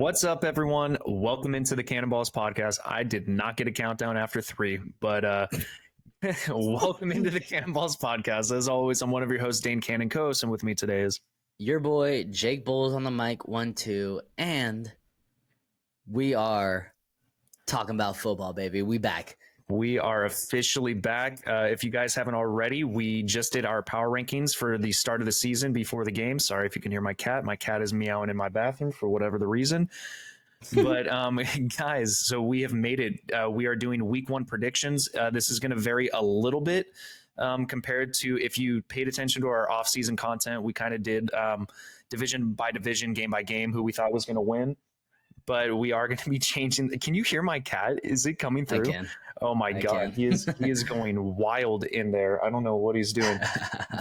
What's up, everyone? Welcome into the Cannonballs podcast. I did not get a countdown after 3, but welcome into the Cannonballs podcast. As always, I'm one of your hosts, Dane Cannon Coast, and with me today is your boy Jake Bowles on the mic, 1-2, and we are talking about football, baby. We back. We are officially back. If you guys haven't already, we just did our power rankings for the start of the season before the game. Sorry if you can hear my cat. My cat is meowing in my bathroom for whatever the reason. But guys, so we have made it. We are doing week 1 predictions. This is going to vary a little bit compared to if you paid attention to our off-season content. We kind of did division by division, game by game, who we thought was going to win. But we are going to be changing. Can you hear my cat? Is it coming through? I can. Oh my God, he is going wild in there. I don't know what he's doing,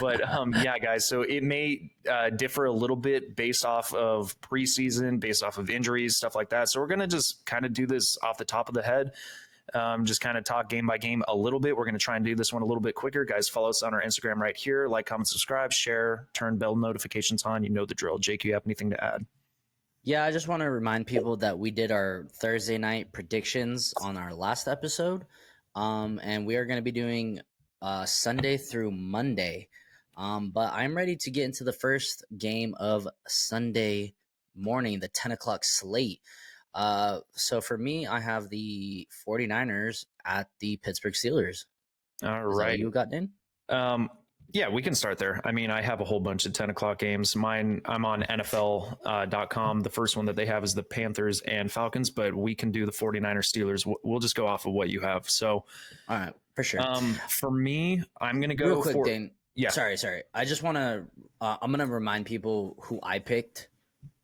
but yeah, guys. So it may differ a little bit based off of preseason, based off of injuries, stuff like that. So we're gonna just kind of do this off the top of the head, just kind of talk game by game a little bit. We're gonna try and do this one a little bit quicker, guys. Follow us on our Instagram right here. Like, comment, subscribe, share, turn bell notifications on. You know the drill. Jake, you have anything to add? Yeah, I just want to remind people that we did our Thursday night predictions on our last episode, and we are going to be doing Sunday through Monday. But I'm ready to get into the first game of Sunday morning, the 10 o'clock slate. So for me, I have the 49ers at the Pittsburgh Steelers. All right. You got in? Yeah, we can start there. I mean, I have a whole bunch of 10 o'clock games. Mine, I'm on NFL.com. The first one that they have is the Panthers and Falcons, but we can do the 49ers Steelers. We'll just go off of what you have. So, all right, for sure. For me, I'm going to go real quick, Dane. Yeah. Sorry. I just want to, I'm going to remind people who I picked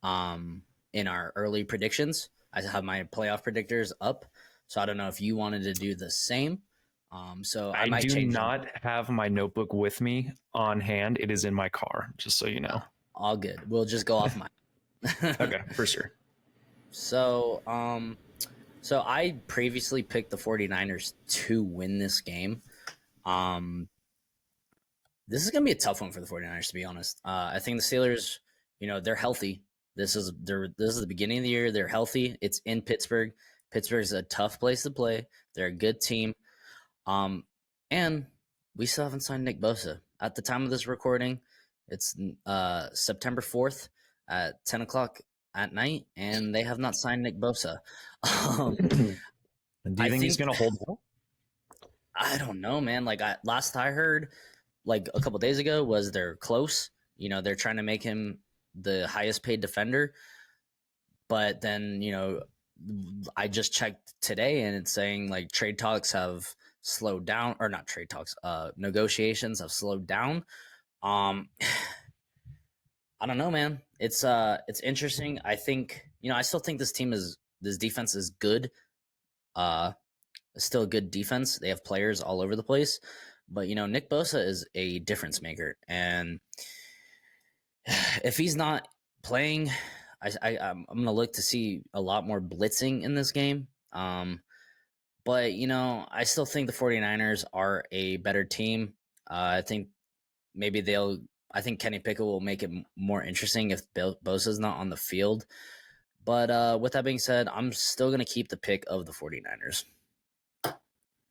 in our early predictions. I have my playoff predictors up. So I don't know if you wanted to do the same. So I might do not have my notebook with me on hand. It is in my car, just so you know. All good. We'll just go off mine. Okay, for sure. So, so I previously picked the 49ers to win this game. This is going to be a tough one for the 49ers, to be honest. I think the Steelers, they're healthy. This is the beginning of the year. They're healthy. It's in Pittsburgh. Pittsburgh is a tough place to play. They're a good team. And we still haven't signed Nick Bosa. At the time of this recording, it's September 4th at 10 o'clock at night, and they have not signed Nick Bosa. Do you think he's going to hold out? I don't know, man. Last I heard, like a couple days ago, was they're close. They're trying to make him the highest paid defender. But then, I just checked today, and it's saying like trade talks have slowed down, or not trade talks, negotiations have slowed down. I don't know, man. It's interesting. I think, I still think this defense is good. Still a good defense. They have players all over the place, but Nick Bosa is a difference maker. And if he's not playing, I'm going to look to see a lot more blitzing in this game. But, I still think the 49ers are a better team. I think maybe I think Kenny Pickett will make it more interesting if Bosa's not on the field. But with that being said, I'm still going to keep the pick of the 49ers.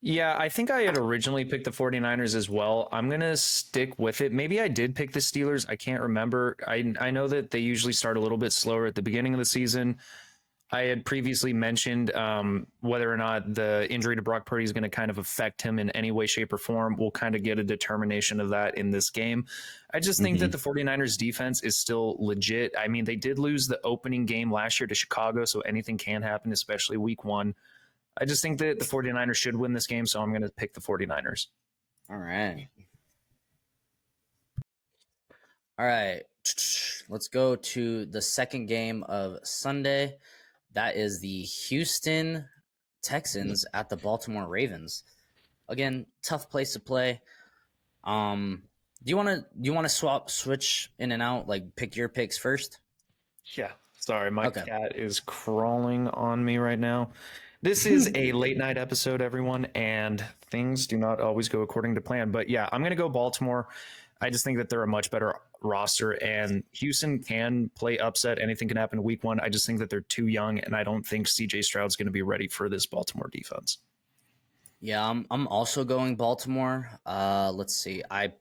Yeah, I think I had originally picked the 49ers as well. I'm going to stick with it. Maybe I did pick the Steelers. I can't remember. I know that they usually start a little bit slower at the beginning of the season. I had previously mentioned whether or not the injury to Brock Purdy is going to kind of affect him in any way, shape, or form. We'll kind of get a determination of that in this game. I just think that the 49ers defense is still legit. I mean, they did lose the opening game last year to Chicago, so anything can happen, especially week 1. I just think that the 49ers should win this game, so I'm going to pick the 49ers. All right. Let's go to the second game of Sunday. That is the Houston Texans at the Baltimore Ravens. Again, tough place to play. Do you want to switch in and out, like pick your picks first? Yeah. Sorry, my cat is crawling on me right now. This is a late night episode, everyone, and things do not always go according to plan. But yeah, I'm going to go Baltimore. I just think that they're a much better roster, and Houston can play upset. Anything can happen week one. I just think that they're too young, and I don't think CJ Stroud's going to be ready for this Baltimore defense. Yeah, I'm also going Baltimore. Let's see. I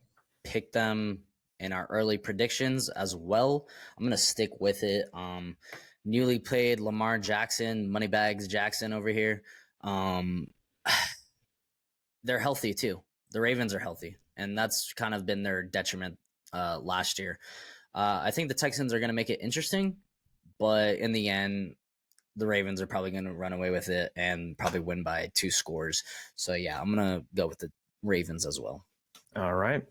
picked them in our early predictions as well. I'm gonna stick with it. Newly played Lamar Jackson, Moneybags Jackson over here. Um, they're healthy too. The Ravens are healthy, and that's kind of been their detriment last year. I think the Texans are gonna make it interesting, but in the end, the Ravens are probably going to run away with it and probably win by 2 scores. So yeah, I'm going to go with the Ravens as well. All right.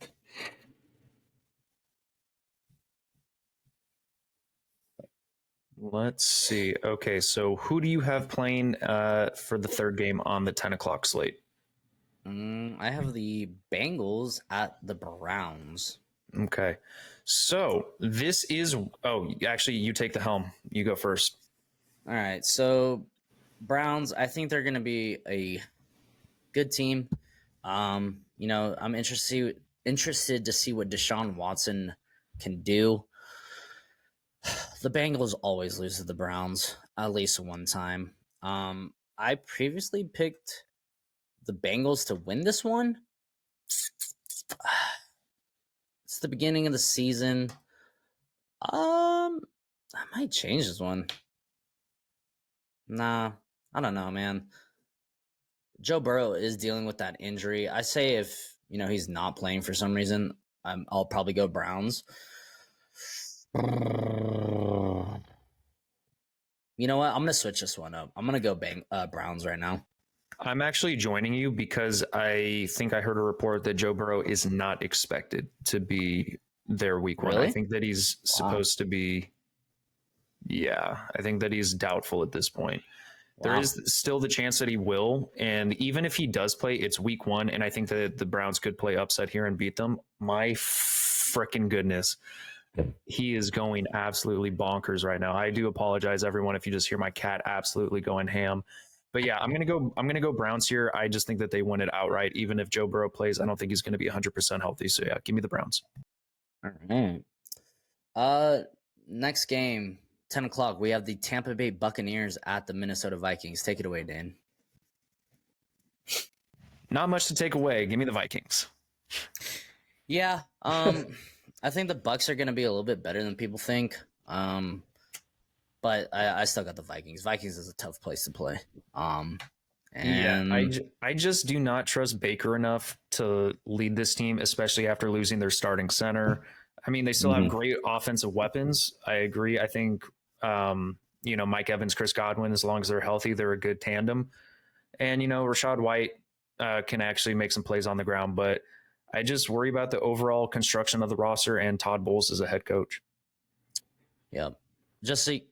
Let's see. Okay, so who do you have playing for the third game on the 10 o'clock slate? I have the Bengals at the Browns. Okay, so this is. Oh, actually, you take the helm. You go first. All right, so Browns, I think they're going to be a good team. I'm interested to see what Deshaun Watson can do. The Bengals always lose to the Browns at least one time. I previously picked the Bengals to win this one. It's the beginning of the season. I might change this one. Nah, I don't know, man. Joe Burrow is dealing with that injury. I say if he's not playing for some reason, I'll probably go Browns. You know what? I'm gonna switch this one up. I'm gonna go Browns right now. I'm actually joining you because I think I heard a report that Joe Burrow is not expected to be there week one. Really? I think that he's supposed to be. Yeah, I think that he's doubtful at this point. There is still the chance that he will. And even if he does play, it's week one. And I think that the Browns could play upset here and beat them. My freaking goodness. He is going absolutely bonkers right now. I do apologize, everyone, if you just hear my cat absolutely going ham. But yeah, I'm gonna go Browns here. I just think that they win it outright. Even if Joe Burrow plays, I don't think he's gonna be 100% healthy. So yeah, give me the Browns. All right. Next game, 10 o'clock. We have the Tampa Bay Buccaneers at the Minnesota Vikings. Take it away, Dan. Not much to take away. Give me the Vikings. Yeah. I think the Bucks are gonna be a little bit better than people think. But I still got the Vikings. Vikings is a tough place to play. And I just do not trust Baker enough to lead this team, especially after losing their starting center. I mean, they still have great offensive weapons. I agree. I think, Mike Evans, Chris Godwin, as long as they're healthy, they're a good tandem. And, Rashad White can actually make some plays on the ground. But I just worry about the overall construction of the roster and Todd Bowles as a head coach. Yeah. Just see.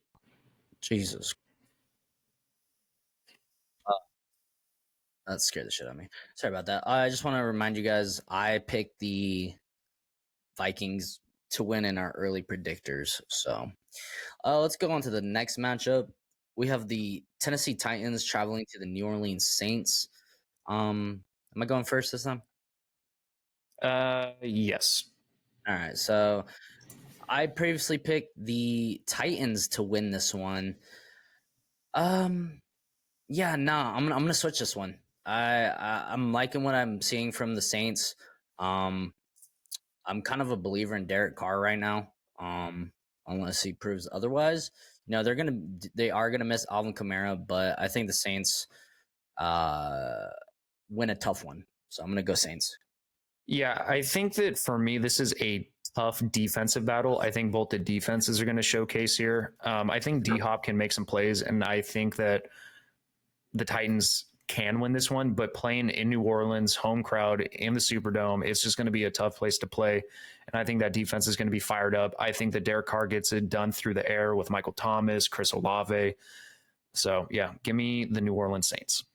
Jesus. That scared the shit out of me. Sorry about that. I just want to remind you guys, I picked the Vikings to win in our early predictors. So let's go on to the next matchup. We have the Tennessee Titans traveling to the New Orleans Saints. Am I going first this time? Yes. All right. So I previously picked the Titans to win this one. Yeah, nah, I'm gonna switch this one. I'm liking what I'm seeing from the Saints. I'm kind of a believer in Derek Carr right now. Unless he proves otherwise. They are gonna miss Alvin Kamara, but I think the Saints win a tough one. So I'm gonna go Saints. Yeah, I think that for me, this is a tough defensive battle. I think both the defenses are going to showcase here. I think D-Hop can make some plays, and I think that the Titans can win this one, but playing in New Orleans, home crowd in the Superdome, it's just going to be a tough place to play. And I think that defense is going to be fired up. I think that Derek Carr gets it done through the air with Michael Thomas, Chris Olave. So yeah, give me the New Orleans Saints.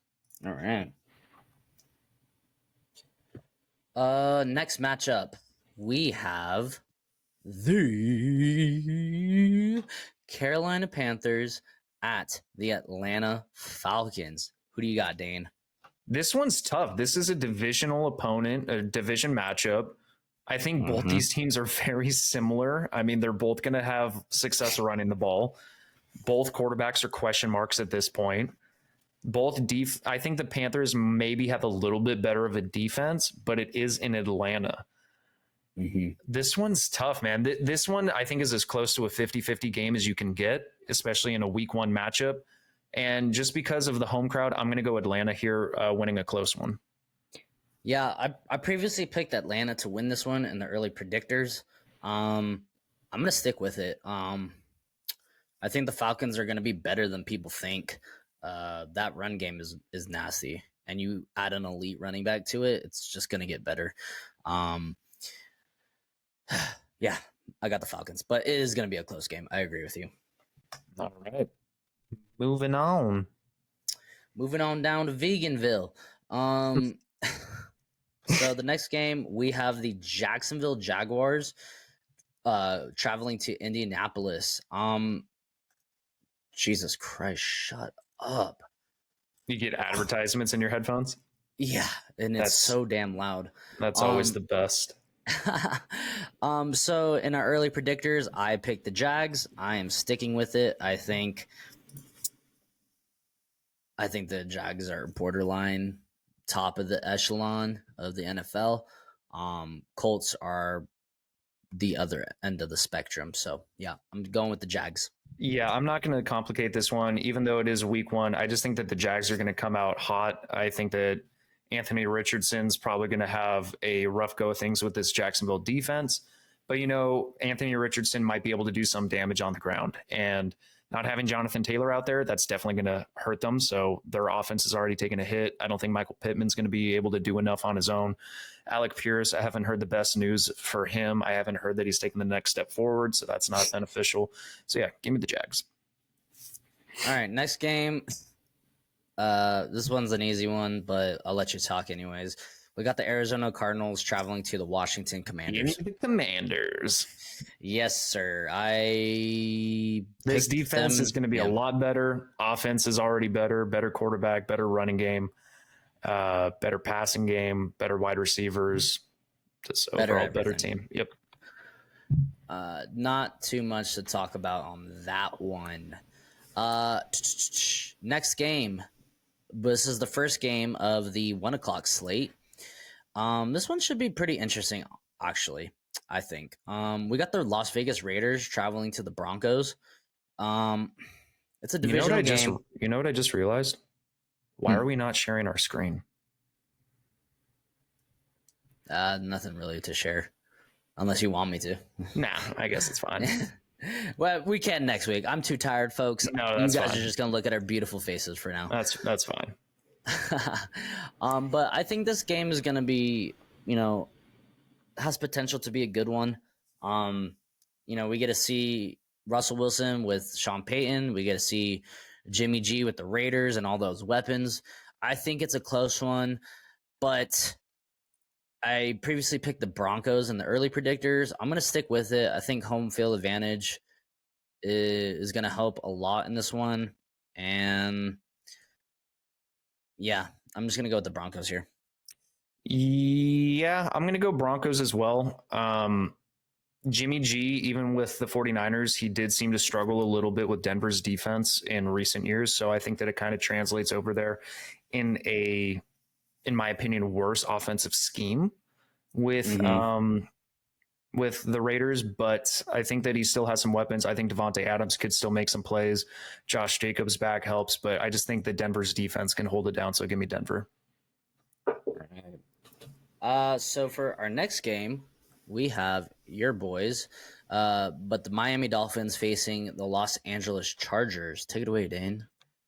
All right. Next matchup, we have the Carolina Panthers at the Atlanta Falcons. Who do you got, Dane? This one's tough. This is a divisional opponent, a division matchup. I think both Mhm. these teams are very similar. I mean, they're both going to have success running the ball. Both quarterbacks are question marks at this point. I think the Panthers maybe have a little bit better of a defense, but it is in Atlanta. Mhm. This one's tough, man. This one I think is as close to a 50-50 game as you can get, especially in a week one matchup. And just because of the home crowd, I'm going to go Atlanta here, winning a close one. Yeah, I previously picked Atlanta to win this one in the early predictors. I'm gonna stick with it. I think the Falcons are gonna be better than people think. That run game is nasty, and you add an elite running back to it, it's just gonna get better. Um, yeah, I got the Falcons, but it is gonna be a close game. I agree with you. All right. Moving on. Moving on down to Veganville. Um, so the next game we have the Jacksonville Jaguars traveling to Indianapolis. Jesus Christ, shut up. You get advertisements in your headphones. Yeah, and it's That's so damn loud. that's always Um the best. so in our early predictors, I picked the Jags. I am sticking with it. I think the Jags are borderline top of the echelon of the NFL. Colts are the other end of the spectrum. So yeah, I'm going with the Jags. Yeah, I'm not going to complicate this one, even though it is week one. I just think that the Jags are going to come out hot. I think that Anthony Richardson's probably going to have a rough go of things with this Jacksonville defense. But, Anthony Richardson might be able to do some damage on the ground. And not having Jonathan Taylor out there, that's definitely going to hurt them. So their offense has already taken a hit. I don't think Michael Pittman's going to be able to do enough on his own. Alec Pierce, I haven't heard the best news for him. I haven't heard that he's taken the next step forward, so that's not beneficial. So yeah, give me the Jags. All right, next game. This one's an easy one, but I'll let you talk anyways. We got the Arizona Cardinals traveling to the Washington Give Commanders. me the Commanders. Yes, sir. This defense is going to be a lot better. Offense is already better. Better quarterback, better running game, better passing game, better wide receivers. Just overall better team. Yep. Not too much to talk about on that one. Next game. This is the first game of the 1 o'clock slate. This one should be pretty interesting, actually. I think. We got the Las Vegas Raiders traveling to the Broncos. It's a divisional game. You know what I just realized? Why are we not sharing our screen? Nothing really to share, unless you want me to. Nah, I guess it's fine. Well, we can next week. I'm too tired, folks. No, you that's guys fine. are just gonna look at our beautiful faces for now. That's fine. But I think this game is gonna be, has potential to be a good one. We get to see Russell Wilson with Sean Payton. We get to see Jimmy G with the Raiders and all those weapons. I think it's a close one, but I previously picked the Broncos in the early predictors. I'm going to stick with it. I think home field advantage is going to help a lot in this one. And yeah, I'm just going to go with the Broncos here. Yeah, I'm going to go Broncos as well. Jimmy G, even with the 49ers, he did seem to struggle a little bit with Denver's defense in recent years. So I think that it kind of translates over there in my opinion, worse offensive scheme with the Raiders. But I think that he still has some weapons. I think Devontae Adams could still make some plays. Josh Jacobs back helps, but I just think that Denver's defense can hold it down. So give me Denver. So for our next game, we have your boys, but the Miami Dolphins facing the Los Angeles Chargers. Take it away, Dane.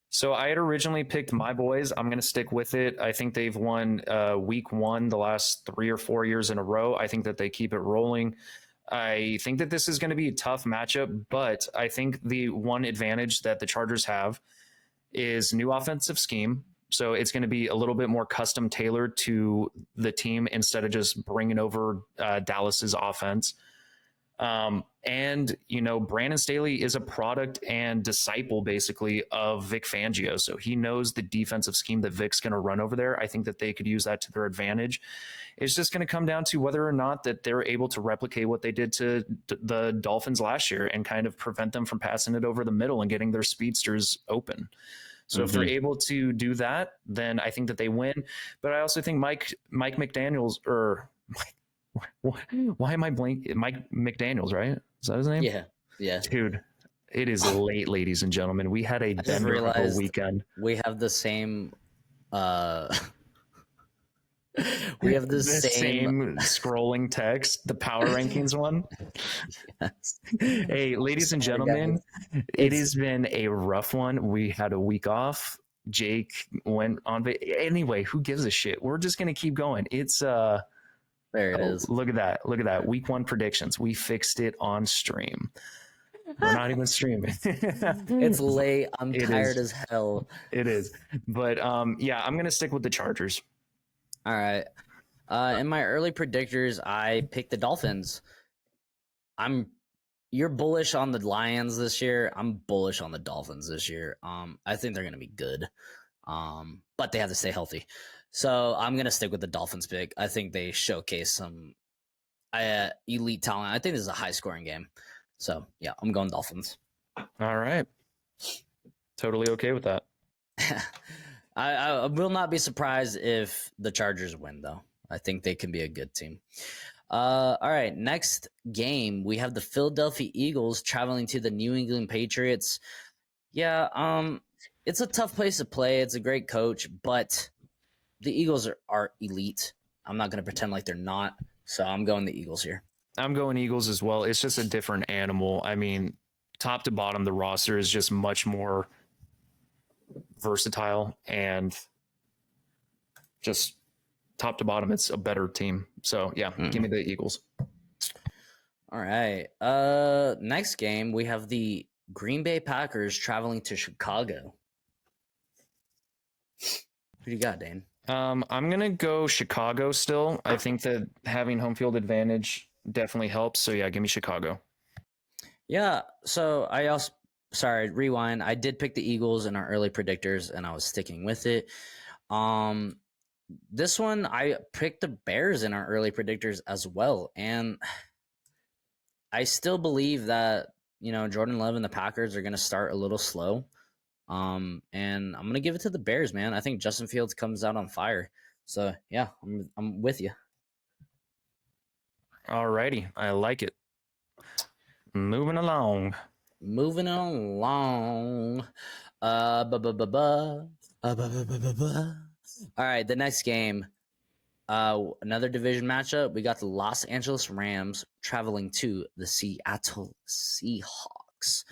So I had originally picked my boys. I'm going to stick with it. I think they've won week one the last 3 or 4 years in a row. I think that they keep it rolling. I think that this is going to be a tough matchup, but I think the one advantage that the Chargers have is new offensive scheme. So it's going to be a little bit more custom tailored to the team instead of just bringing over Dallas's offense. And Brandon Staley is a product and disciple basically of Vic Fangio. So he knows the defensive scheme that Vic's going to run over there. I think that they could use that to their advantage. It's just going to come down to whether or not that they're able to replicate what they did to the Dolphins last year and kind of prevent them from passing it over the middle and getting their speedsters open. So if they're able to do that, then I think that they win. But I also think Mike McDaniels or why am I blank? Mike McDaniels, right? Is that his name? Yeah. Dude, it is late, ladies and gentlemen. We had a just Denver realized weekend. we have the same. We have the same scrolling text, the power rankings one. Yes. Hey, ladies and Sorry, gentlemen, guys. it has been a rough one. We had a week off. Jake went on. Anyway, who gives a shit? We're just gonna keep going. It's There it is. Look at that. Look at that. Week 1 predictions. We fixed it on stream. We're not even streaming. It's late. I'm tired as hell. It is. But yeah, I'm gonna stick with the Chargers. All right. In my early predictors, I picked the Dolphins. You're bullish on the Lions this year. I'm bullish on the Dolphins this year. I think they're gonna be good. But they have to stay healthy. So I'm gonna stick with the Dolphins pick. I think they showcase some elite talent. I think this is a high scoring game. So yeah, I'm going Dolphins. All right. Totally okay with that. I will not be surprised if the Chargers win, though. I think they can be a good team. All right, next game we have the Philadelphia Eagles traveling to the New England Patriots. Yeah, it's a tough place to play. It's a great coach, but the Eagles are elite. I'm not going to pretend like they're not. So I'm going the Eagles here. I'm going Eagles as well. It's just a different animal. I mean, top to bottom, the roster is just much more versatile and just top to bottom, it's a better team. So yeah, give me the Eagles. All right. Next game we have the Green Bay Packers traveling to Chicago. Who do you got, Dane? I'm gonna go Chicago still. I think that having home field advantage definitely helps. So yeah, give me Chicago. Yeah. So rewind. I did pick the Eagles in our early predictors, and I was sticking with it. This one I picked the Bears in our early predictors as well, and I still believe that Jordan Love and the Packers are going to start a little slow. And I'm going to give it to the Bears, man. I think Justin Fields comes out on fire. So yeah, I'm with you. All righty, I like it. Moving along. All right, the next game, another division matchup. We got the Los Angeles Rams traveling to the Seattle Seahawks.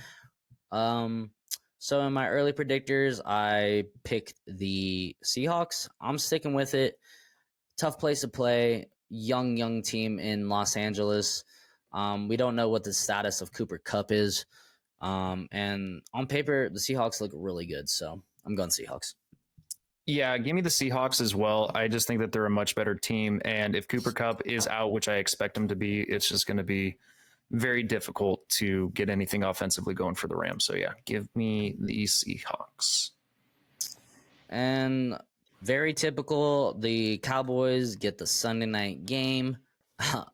So in my early predictors, I picked the Seahawks. I'm sticking with it. Tough place to play. Young team in Los Angeles. We don't know what the status of Cooper Kupp is. And on paper, the Seahawks look really good. So I'm going Seahawks. Yeah, give me the Seahawks as well. I just think that they're a much better team. And if Cooper Kupp is out, which I expect him to be, it's just going to be very difficult to get anything offensively going for the Rams. So yeah, give me the Seahawks. And very typical, the Cowboys get the Sunday night game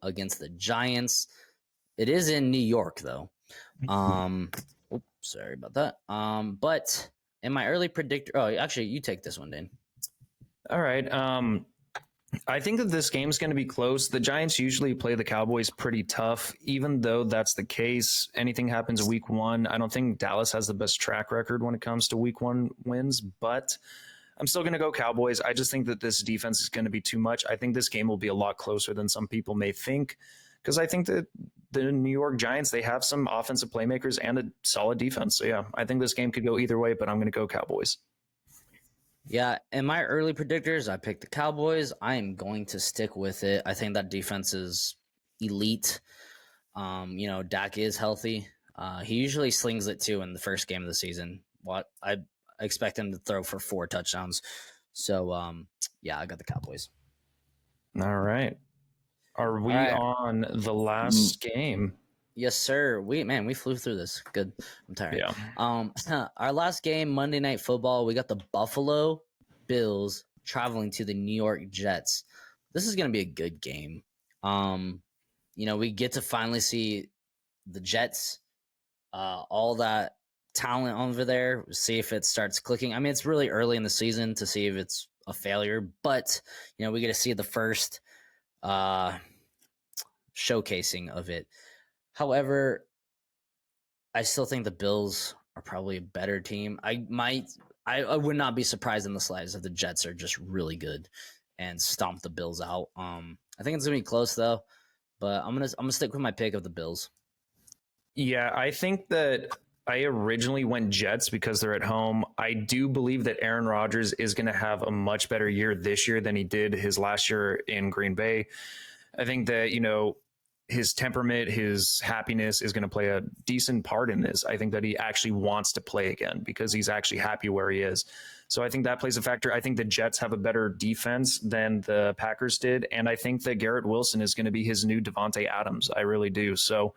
against the Giants. It is in New York, though. Oops, sorry about that. But in my early predictor, actually, you take this one, Dane. All right. I think that this game's going to be close. The Giants usually play the Cowboys pretty tough. Even though that's the case, anything happens week 1. I don't think Dallas has the best track record when it comes to week 1 wins, but I'm still going to go Cowboys. I just think that this defense is going to be too much. I think this game will be a lot closer than some people may think, because I think that the New York Giants, they have some offensive playmakers and a solid defense. So yeah, I think this game could go either way, but I'm going to go Cowboys. Yeah, in my early predictors, I picked the Cowboys. I am going to stick with it. I think that defense is elite. Dak is healthy. He usually slings it too in the first game of the season. I expect him to throw for 4 touchdowns. So, yeah, I got the Cowboys. All right. Are we on the last game? Yes, sir. We flew through this. Good. I'm tired. Yeah. Our last game, Monday Night Football, we got the Buffalo Bills traveling to the New York Jets. This is gonna be a good game. We get to finally see the Jets, all that talent over there, see if it starts clicking. I mean, it's really early in the season to see if it's a failure, but we get to see the first showcasing of it. However, I still think the Bills are probably a better team. I would not be surprised in the slightest if the Jets are just really good and stomp the Bills out. I think it's gonna be close though, but I'm gonna stick with my pick of the Bills. Yeah, I think that I originally went Jets because they're at home. I do believe that Aaron Rodgers is going to have a much better year this year than he did his last year in Green Bay. I think that, his temperament, his happiness is going to play a decent part in this. I think that he actually wants to play again because he's actually happy where he is. So I think that plays a factor. I think the Jets have a better defense than the Packers did. And I think that Garrett Wilson is going to be his new Devontae Adams. I really do. So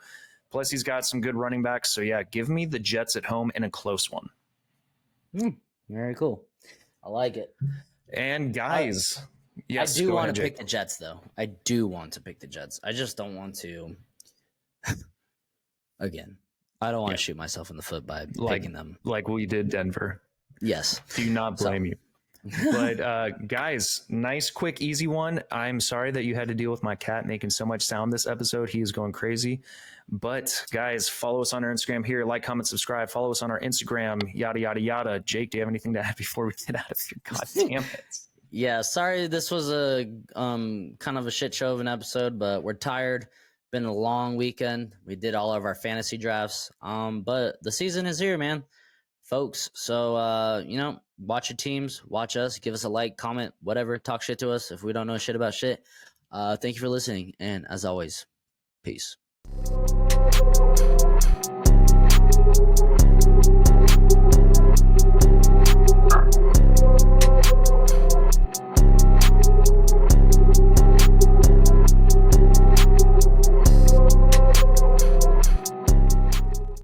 plus he's got some good running backs. So yeah, give me the Jets at home in a close one. Very cool. I like it. And guys, yes, I do want ahead, to Jake. pick the Jets, though. I do want to pick the Jets. I just don't want to. Again, I don't want to shoot myself in the foot by picking them. Like we did Denver. Yes. Do not blame you. But guys, nice, quick, easy one. I'm sorry that you had to deal with my cat making so much sound this episode. He is going crazy. But guys, follow us on our Instagram here. Like, comment, subscribe. Follow us on our Instagram, yada, yada, yada. Jake, do you have anything to add before we get out of here? God damn it. Yeah, sorry this was a kind of a shit show of an episode, but we're tired. Been a long weekend. We did all of our fantasy drafts. But the season is here, man. Folks. So watch your teams, watch us, give us a like, comment, whatever, talk shit to us if we don't know shit about shit. Thank you for listening, and as always, peace.